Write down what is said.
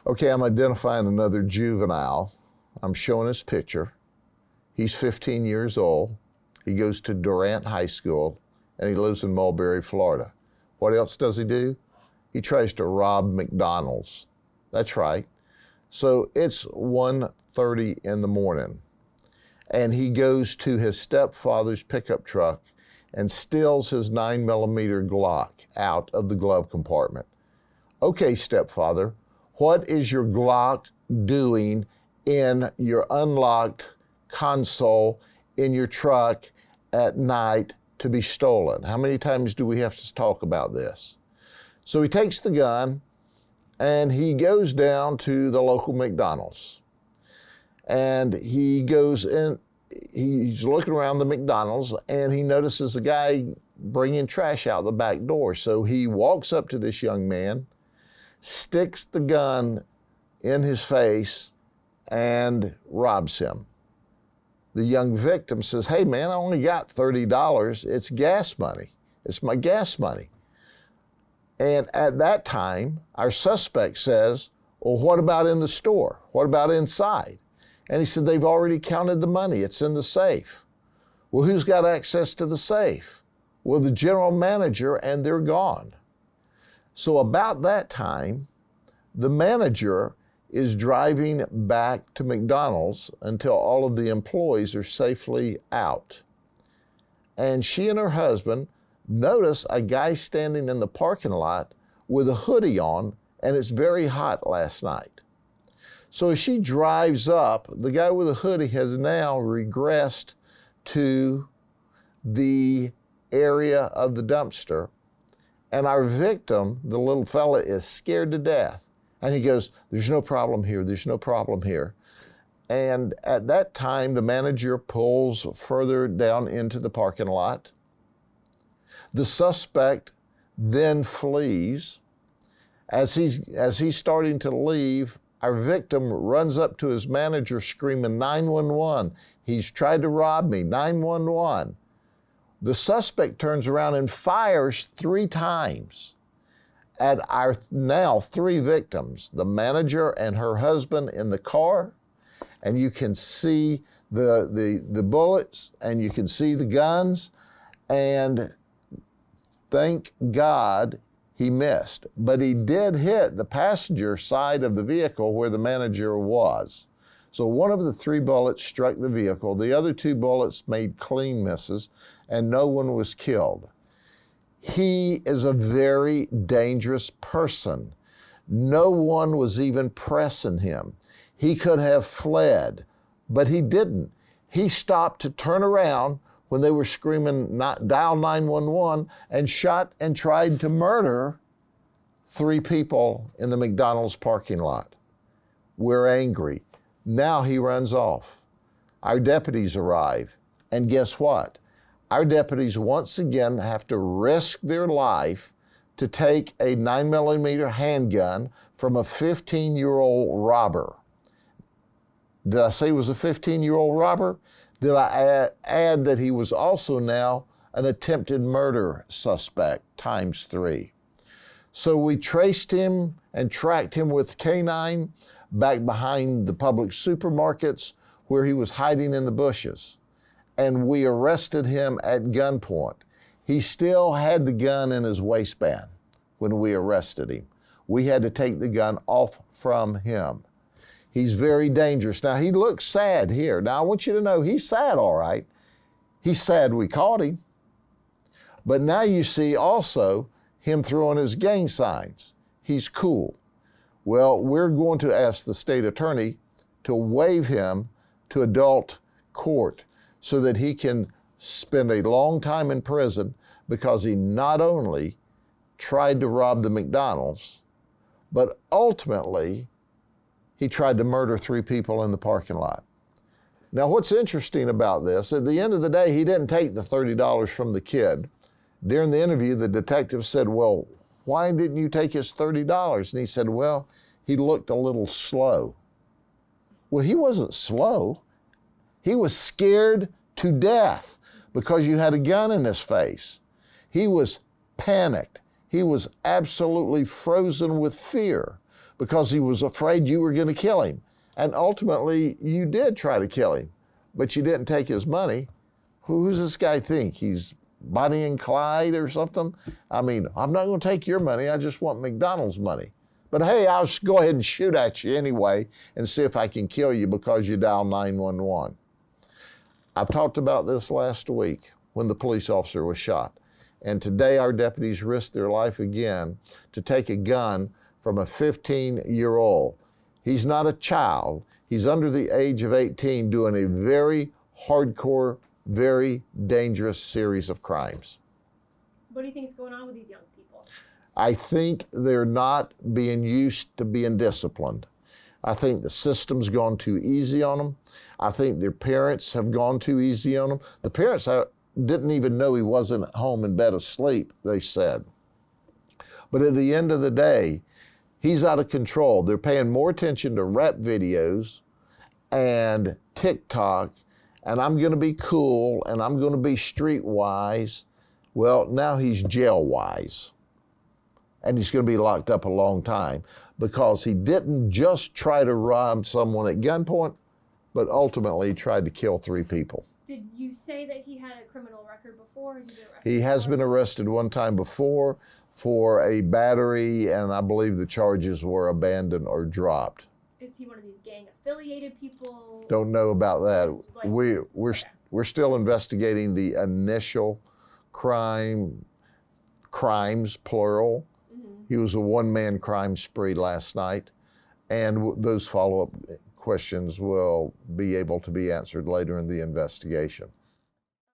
Okay, I'm identifying another juvenile. I'm showing his picture. He's 15 years old. He goes to Durant High School, and he lives in Mulberry, Florida. What else does he do? He tries to rob McDonald's. That's right. So it's 1:30 in the morning, and he goes to his stepfather's pickup truck and steals his 9mm Glock out of the glove compartment. Okay, stepfather, what is your Glock doing in your unlocked console in your truck at night to be stolen? How many times do we have to talk about this? So he takes the gun and he goes down to the local McDonald's. And he goes in, he's looking around the McDonald's and he notices a guy bringing trash out the back door. So he walks up to this young man, sticks the gun in his face, and robs him. The young victim says, hey man, I only got $30. It's gas money. It's my gas money. And at that time, our suspect says, well, what about in the store? What about inside? And he said, they've already counted the money. It's in the safe. Well, who's got access to the safe? Well, the general manager, and they're gone. So about that time, the manager is driving back to McDonald's until all of the employees are safely out. And she and her husband notice a guy standing in the parking lot with a hoodie on, and it's very hot last night. So as she drives up, the guy with the hoodie has now regressed to the area of the dumpster, and our victim, the little fella, is scared to death. And he goes, there's no problem here, there's no problem here. And at that time, the manager pulls further down into the parking lot. The suspect then flees. As he's starting to leave, our victim runs up to his manager screaming, 911. He's tried to rob me, 911. The suspect turns around and fires 3 times at our now 3 victims, the manager and her husband in the car, and you can see the bullets and you can see the guns, and thank God he missed. But he did hit the passenger side of the vehicle where the manager was. So one of the 3 bullets struck the vehicle, the other 2 bullets made clean misses, and no one was killed. He is a very dangerous person. No one was even pressing him. He could have fled, but he didn't. He stopped to turn around when they were screaming, dial 911, and shot and tried to murder 3 people in the McDonald's parking lot. We're angry. Now he runs off. Our deputies arrive, and guess what? Our deputies once again have to risk their life to take a 9mm handgun from a 15-year-old robber. Did I say he was a 15-year-old robber? Did I add that he was also now an attempted murder suspect ×3? So we traced him and tracked him with K9 back behind the public supermarkets where he was hiding in the bushes. And we arrested him at gunpoint. He still had the gun in his waistband when we arrested him. We had to take the gun off from him. He's very dangerous. Now, he looks sad here. Now, I want you to know he's sad, all right. He's sad we caught him. But now you see also him throwing his gang signs. He's cool. Well, we're going to ask the state attorney to waive him to adult court so that he can spend a long time in prison, because he not only tried to rob the McDonald's, but ultimately he tried to murder 3 people in the parking lot. Now, what's interesting about this, at the end of the day, he didn't take the $30 from the kid. During the interview, the detective said, well, why didn't you take his $30? And he said, well, he looked a little slow. Well, he wasn't slow. He was scared to death because you had a gun in his face. He was panicked. He was absolutely frozen with fear. because he was afraid you were going to kill him. And ultimately, you did try to kill him, but you didn't take his money. Who's this guy think? He's Bonnie and Clyde or something? I mean, I'm not going to take your money. I just want McDonald's money. But hey, I'll just go ahead and shoot at you anyway and see if I can kill you because you dialed 911. I've talked about this last week when the police officer was shot. And today our deputies risked their life again to take a gun from a 15-year-old. He's not a child. He's under the age of 18 doing a very hardcore, very dangerous series of crimes. What do you think is going on with these young people? I think they're not being used to being disciplined. I think the system's gone too easy on them. I think their parents have gone too easy on them. The parents didn't even know he wasn't at home in bed asleep, they said. But at the end of the day, he's out of control. They're paying more attention to rap videos and TikTok, and I'm gonna be cool, and I'm gonna be streetwise. Well, now he's jail-wise. And he's gonna be locked up a long time because he didn't just try to rob someone at gunpoint, but ultimately tried to kill 3 people. Did you say that he had a criminal record before? Has he been arrested? He has been arrested one time before for a battery, and I believe the charges were abandoned or dropped. Is he one of these gang-affiliated people? Don't know about that. Like, We're still investigating the initial crimes, plural. He was a one-man crime spree last night, and those follow-up questions will be able to be answered later in the investigation.